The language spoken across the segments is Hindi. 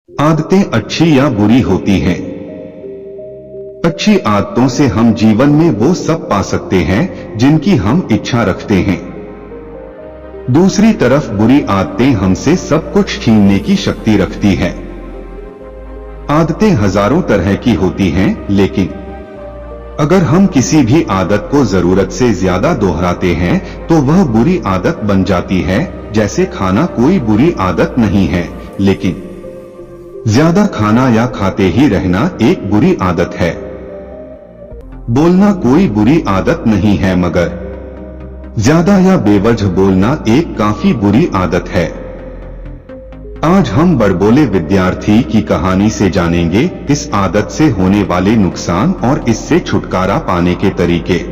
आदतें अच्छी या बुरी होती हैं। अच्छी आदतों से हम जीवन में वो सब पा सकते हैं जिनकी हम इच्छा रखते हैं। दूसरी तरफ बुरी आदतें हमसे सब कुछ छीनने की शक्ति रखती है। आदतें हजारों तरह की होती हैं, लेकिन अगर हम किसी भी आदत को जरूरत से ज्यादा दोहराते हैं तो वह बुरी आदत बन जाती है। जैसे खाना कोई बुरी आदत नहीं है, लेकिन ज्यादा खाना या खाते ही रहना एक बुरी आदत है। बोलना कोई बुरी आदत नहीं है, मगर ज्यादा या बेवजह बोलना एक काफी बुरी आदत है। आज हम बड़बोले विद्यार्थी की कहानी से जानेंगे इस आदत से होने वाले नुकसान और इससे छुटकारा पाने के तरीके।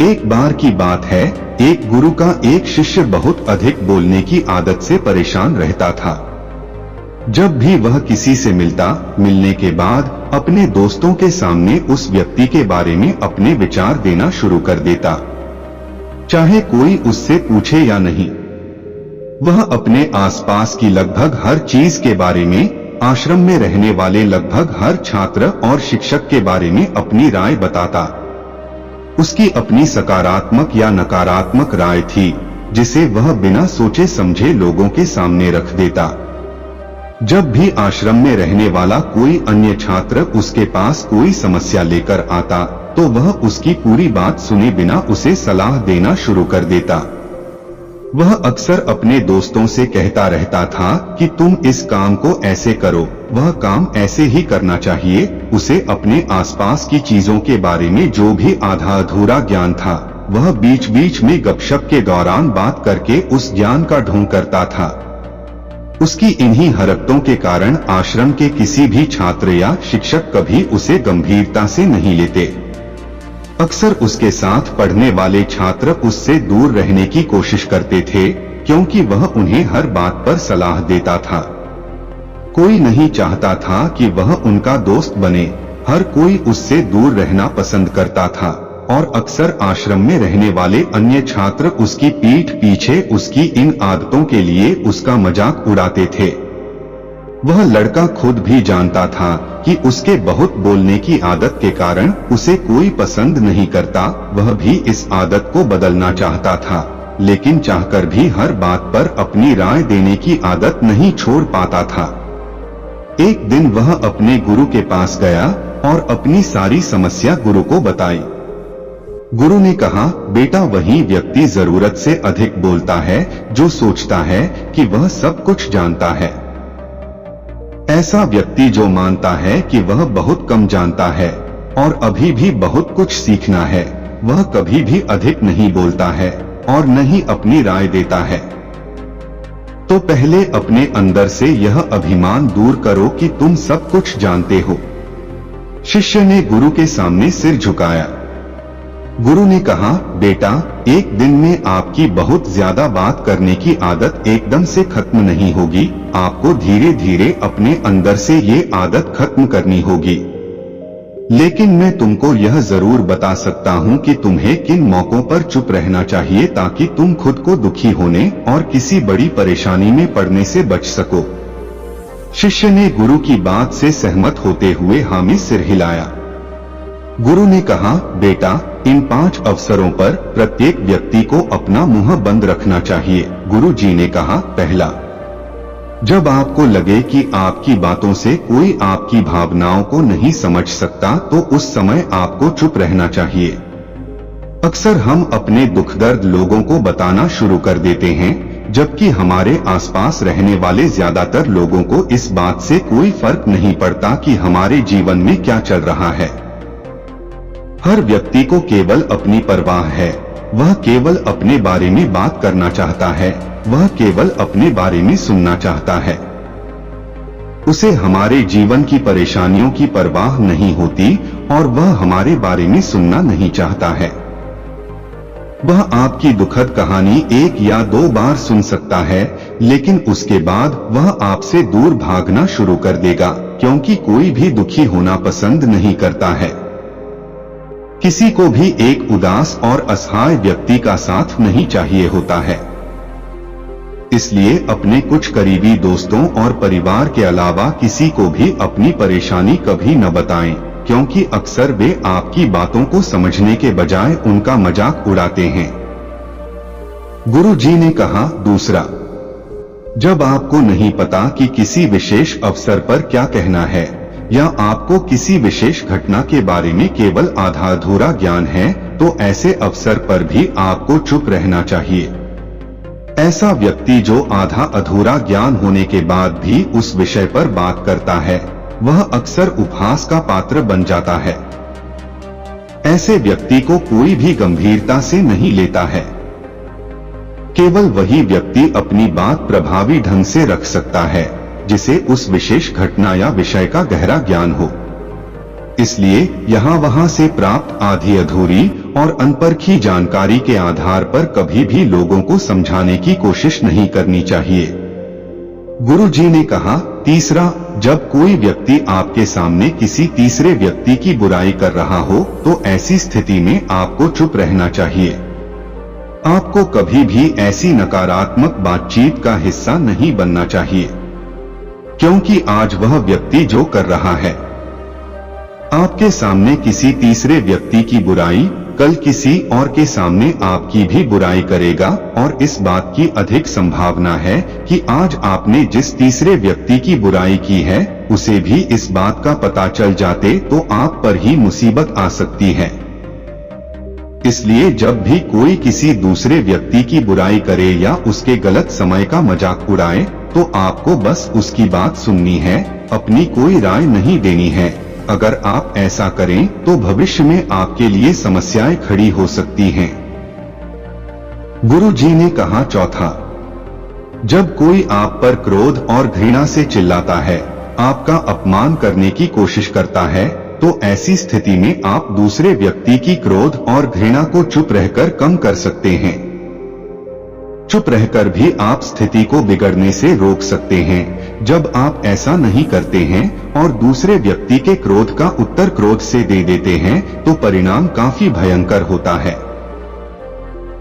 एक बार की बात है, एक गुरु का एक शिष्य बहुत अधिक बोलने की आदत से परेशान रहता था। जब भी वह किसी से मिलने के बाद अपने दोस्तों के सामने उस व्यक्ति के बारे में अपने विचार देना शुरू कर देता, चाहे कोई उससे पूछे या नहीं। वह अपने आसपास की लगभग हर चीज के बारे में, आश्रम में रहने वाले लगभग हर छात्र और शिक्षक के बारे में अपनी राय बताता। उसकी अपनी सकारात्मक या नकारात्मक राय थी, जिसे वह बिना सोचे समझे लोगों के सामने रख देता। जब भी आश्रम में रहने वाला कोई अन्य छात्र उसके पास कोई समस्या लेकर आता, तो वह उसकी पूरी बात सुने बिना उसे सलाह देना शुरू कर देता। वह अक्सर अपने दोस्तों से कहता रहता था कि तुम इस काम को ऐसे करो, वह काम ऐसे ही करना चाहिए। उसे अपने आसपास की चीजों के बारे में जो भी आधा अधूरा ज्ञान था, वह बीच बीच में गपशप के दौरान बात करके उस ज्ञान का ढोंग करता था। उसकी इन्हीं हरकतों के कारण आश्रम के किसी भी छात्र या शिक्षक कभी उसे गंभीरता से नहीं लेते। अक्सर उसके साथ पढ़ने वाले छात्र उससे दूर रहने की कोशिश करते थे, क्योंकि वह उन्हें हर बात पर सलाह देता था। कोई नहीं चाहता था कि वह उनका दोस्त बने, हर कोई उससे दूर रहना पसंद करता था, और अक्सर आश्रम में रहने वाले अन्य छात्र उसकी पीठ पीछे उसकी इन आदतों के लिए उसका मजाक उड़ाते थे। वह लड़का खुद भी जानता था कि उसके बहुत बोलने की आदत के कारण उसे कोई पसंद नहीं करता। वह भी इस आदत को बदलना चाहता था, लेकिन चाहकर भी हर बात पर अपनी राय देने की आदत नहीं छोड़ पाता था। एक दिन वह अपने गुरु के पास गया और अपनी सारी समस्या गुरु को बताई। गुरु ने कहा, बेटा, वही व्यक्ति जरूरत से अधिक बोलता है जो सोचता है कि वह सब कुछ जानता है। ऐसा व्यक्ति जो मानता है कि वह बहुत कम जानता है और अभी भी बहुत कुछ सीखना है, वह कभी भी अधिक नहीं बोलता है और न ही अपनी राय देता है। तो पहले अपने अंदर से यह अभिमान दूर करो कि तुम सब कुछ जानते हो। शिष्य ने गुरु के सामने सिर झुकाया। गुरु ने कहा, बेटा, एक दिन में आपकी बहुत ज्यादा बात करने की आदत एकदम से खत्म नहीं होगी। आपको धीरे धीरे अपने अंदर से ये आदत खत्म करनी होगी। लेकिन मैं तुमको यह जरूर बता सकता हूँ कि तुम्हें किन मौकों पर चुप रहना चाहिए ताकि तुम खुद को दुखी होने और किसी बड़ी परेशानी में पड़ने से बच सको। शिष्य ने गुरु की बात से सहमत होते हुए हाँ में सिर हिलाया। गुरु ने कहा, बेटा, इन 5 अवसरों पर प्रत्येक व्यक्ति को अपना मुंह बंद रखना चाहिए। गुरु जी ने कहा, पहला, जब आपको लगे कि आपकी बातों से कोई आपकी भावनाओं को नहीं समझ सकता, तो उस समय आपको चुप रहना चाहिए। अक्सर हम अपने दुख दर्द लोगों को बताना शुरू कर देते हैं, जबकि हमारे आसपास रहने वाले ज्यादातर लोगों को इस बात से कोई फर्क नहीं पड़ता कि हमारे जीवन में क्या चल रहा है। हर व्यक्ति को केवल अपनी परवाह है। वह केवल अपने बारे में बात करना चाहता है, वह केवल अपने बारे में सुनना चाहता है। उसे हमारे जीवन की परेशानियों की परवाह नहीं होती और वह हमारे बारे में सुनना नहीं चाहता है। वह आपकी दुखद कहानी 1 या 2 बार सुन सकता है, लेकिन उसके बाद वह आपसे दूर भागना शुरू कर देगा, क्योंकि कोई भी दुखी होना पसंद नहीं करता है। किसी को भी एक उदास और असहाय व्यक्ति का साथ नहीं चाहिए होता है। इसलिए अपने कुछ करीबी दोस्तों और परिवार के अलावा किसी को भी अपनी परेशानी कभी न बताएं, क्योंकि अक्सर वे आपकी बातों को समझने के बजाय उनका मजाक उड़ाते हैं। गुरु जी ने कहा, दूसरा, जब आपको नहीं पता कि किसी विशेष अवसर पर क्या कहना है या आपको किसी विशेष घटना के बारे में केवल आधा अधूरा ज्ञान है, तो ऐसे अवसर पर भी आपको चुप रहना चाहिए। ऐसा व्यक्ति जो आधा अधूरा ज्ञान होने के बाद भी उस विषय पर बात करता है, वह अक्सर उपहास का पात्र बन जाता है। ऐसे व्यक्ति को कोई भी गंभीरता से नहीं लेता है। केवल वही व्यक्ति अपनी बात प्रभावी ढंग से रख सकता है जिसे उस विशेष घटना या विषय का गहरा ज्ञान हो। इसलिए यहाँ वहां से प्राप्त आधी अधूरी और अनपरखी जानकारी के आधार पर कभी भी लोगों को समझाने की कोशिश नहीं करनी चाहिए। गुरु जी ने कहा, तीसरा, जब कोई व्यक्ति आपके सामने किसी तीसरे व्यक्ति की बुराई कर रहा हो तो ऐसी स्थिति में आपको चुप रहना चाहिए। आपको कभी भी ऐसी नकारात्मक बातचीत का हिस्सा नहीं बनना चाहिए, क्योंकि आज वह व्यक्ति जो कर रहा है आपके सामने किसी तीसरे व्यक्ति की बुराई, कल किसी और के सामने आपकी भी बुराई करेगा, और इस बात की अधिक संभावना है कि आज आपने जिस तीसरे व्यक्ति की बुराई की है उसे भी इस बात का पता चल जाते तो आप पर ही मुसीबत आ सकती है। इसलिए जब भी कोई किसी दूसरे व्यक्ति की बुराई करे या उसके गलत समय का मजाक उड़ाए तो आपको बस उसकी बात सुननी है, अपनी कोई राय नहीं देनी है। अगर आप ऐसा करें तो भविष्य में आपके लिए समस्याएं खड़ी हो सकती हैं। गुरु जी ने कहा, चौथा, जब कोई आप पर क्रोध और घृणा से चिल्लाता है, आपका अपमान करने की कोशिश करता है, तो ऐसी स्थिति में आप दूसरे व्यक्ति की क्रोध और घृणा को चुप रहकर कम कर सकते हैं। चुप रहकर भी आप स्थिति को बिगड़ने से रोक सकते हैं। जब आप ऐसा नहीं करते हैं और दूसरे व्यक्ति के क्रोध का उत्तर क्रोध से दे देते हैं तो परिणाम काफी भयंकर होता है।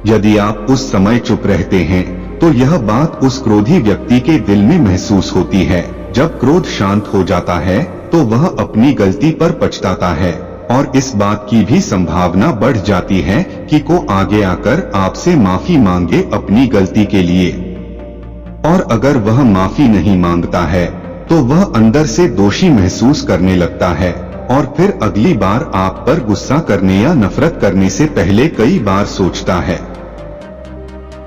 यदि आप उस समय चुप रहते हैं तो यह बात उस क्रोधी व्यक्ति के दिल में महसूस होती है। जब क्रोध शांत हो जाता है तो वह अपनी गलती पर पछताता है और इस बात की भी संभावना बढ़ जाती है कि को आगे आकर आपसे माफी मांगे अपनी गलती के लिए। और अगर वह माफी नहीं मांगता है तो वह अंदर से दोषी महसूस करने लगता है और फिर अगली बार आप पर गुस्सा करने या नफरत करने से पहले कई बार सोचता है।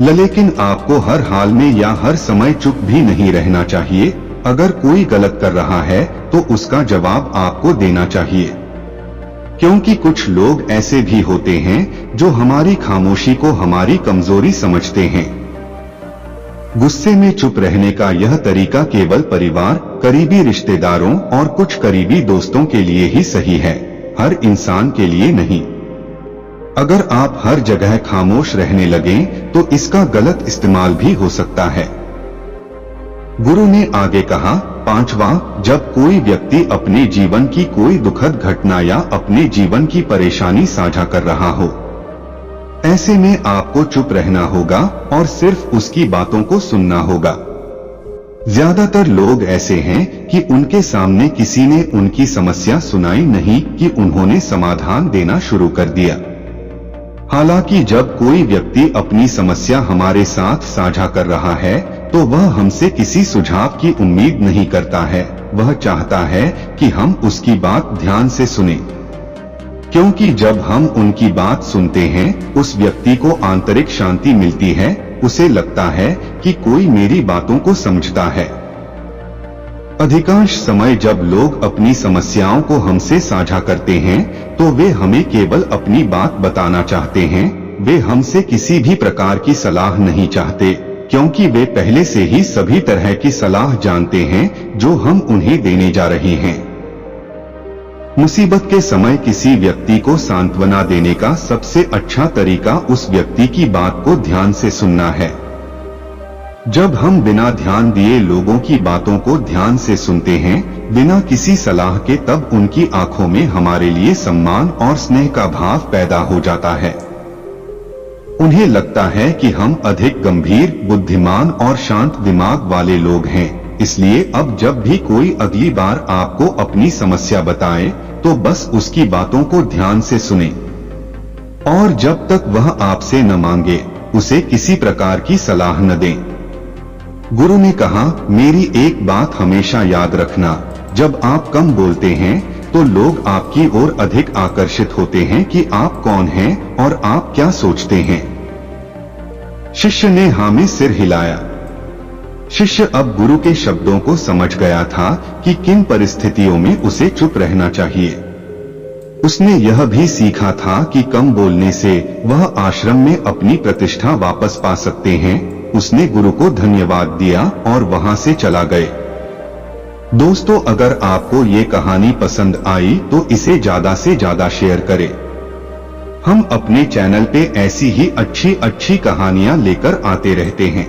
लेकिन आपको हर हाल में या हर समय चुप भी नहीं रहना चाहिए। अगर कोई गलत कर रहा है तो उसका जवाब आपको देना चाहिए, क्योंकि कुछ लोग ऐसे भी होते हैं जो हमारी खामोशी को हमारी कमजोरी समझते हैं। गुस्से में चुप रहने का यह तरीका केवल परिवार, करीबी रिश्तेदारों और कुछ करीबी दोस्तों के लिए ही सही है, हर इंसान के लिए नहीं। अगर आप हर जगह खामोश रहने लगें तो इसका गलत इस्तेमाल भी हो सकता है। गुरु ने आगे कहा, पांचवा, जब कोई व्यक्ति अपने जीवन की कोई दुखद घटना या अपने जीवन की परेशानी साझा कर रहा हो, ऐसे में आपको चुप रहना होगा और सिर्फ उसकी बातों को सुनना होगा। ज्यादातर लोग ऐसे हैं कि उनके सामने किसी ने उनकी समस्या सुनाई नहीं कि उन्होंने समाधान देना शुरू कर दिया। हालांकि जब कोई व्यक्ति अपनी समस्या हमारे साथ साझा कर रहा है तो वह हमसे किसी सुझाव की उम्मीद नहीं करता है, वह चाहता है कि हम उसकी बात ध्यान से सुनें। क्योंकि जब हम उनकी बात सुनते हैं उस व्यक्ति को आंतरिक शांति मिलती है, उसे लगता है कि कोई मेरी बातों को समझता है। अधिकांश समय जब लोग अपनी समस्याओं को हमसे साझा करते हैं तो वे हमें केवल अपनी बात बताना चाहते हैं, वे हमसे किसी भी प्रकार की सलाह नहीं चाहते, क्योंकि वे पहले से ही सभी तरह की सलाह जानते हैं जो हम उन्हें देने जा रहे हैं। मुसीबत के समय किसी व्यक्ति को सांत्वना देने का सबसे अच्छा तरीका उस व्यक्ति की बात को ध्यान से सुनना है। जब हम बिना ध्यान दिए लोगों की बातों को ध्यान से सुनते हैं, बिना किसी सलाह के, तब उनकी आंखों में हमारे लिए सम्मान और स्नेह का भाव पैदा हो जाता है। उन्हें लगता है कि हम अधिक गंभीर, बुद्धिमान और शांत दिमाग वाले लोग हैं, इसलिए अब जब भी कोई अगली बार आपको अपनी समस्या बताए तो बस उसकी बातों को ध्यान से सुने और जब तक वह आपसे न मांगे उसे किसी प्रकार की सलाह न दें। गुरु ने कहा, मेरी एक बात हमेशा याद रखना, जब आप कम बोलते हैं तो लोग आपकी ओर अधिक आकर्षित होते हैं कि आप कौन हैं और आप क्या सोचते हैं। शिष्य ने हाँ में सिर हिलाया। शिष्य अब गुरु के शब्दों को समझ गया था कि किन परिस्थितियों में उसे चुप रहना चाहिए। उसने यह भी सीखा था कि कम बोलने से वह आश्रम में अपनी प्रतिष्ठा वापस पा सकते हैं। उसने गुरु को धन्यवाद दिया और वहां से चला गए। दोस्तों, अगर आपको ये कहानी पसंद आई तो इसे ज्यादा से ज्यादा शेयर करें। हम अपने चैनल पे ऐसी ही अच्छी कहानियां लेकर आते रहते हैं।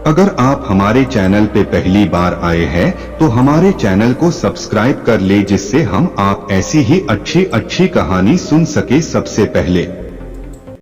अगर आप हमारे चैनल पे पहली बार आए हैं तो हमारे चैनल को सब्सक्राइब कर ले, जिससे हम आप ऐसी ही अच्छी कहानी सुन सके सबसे पहले।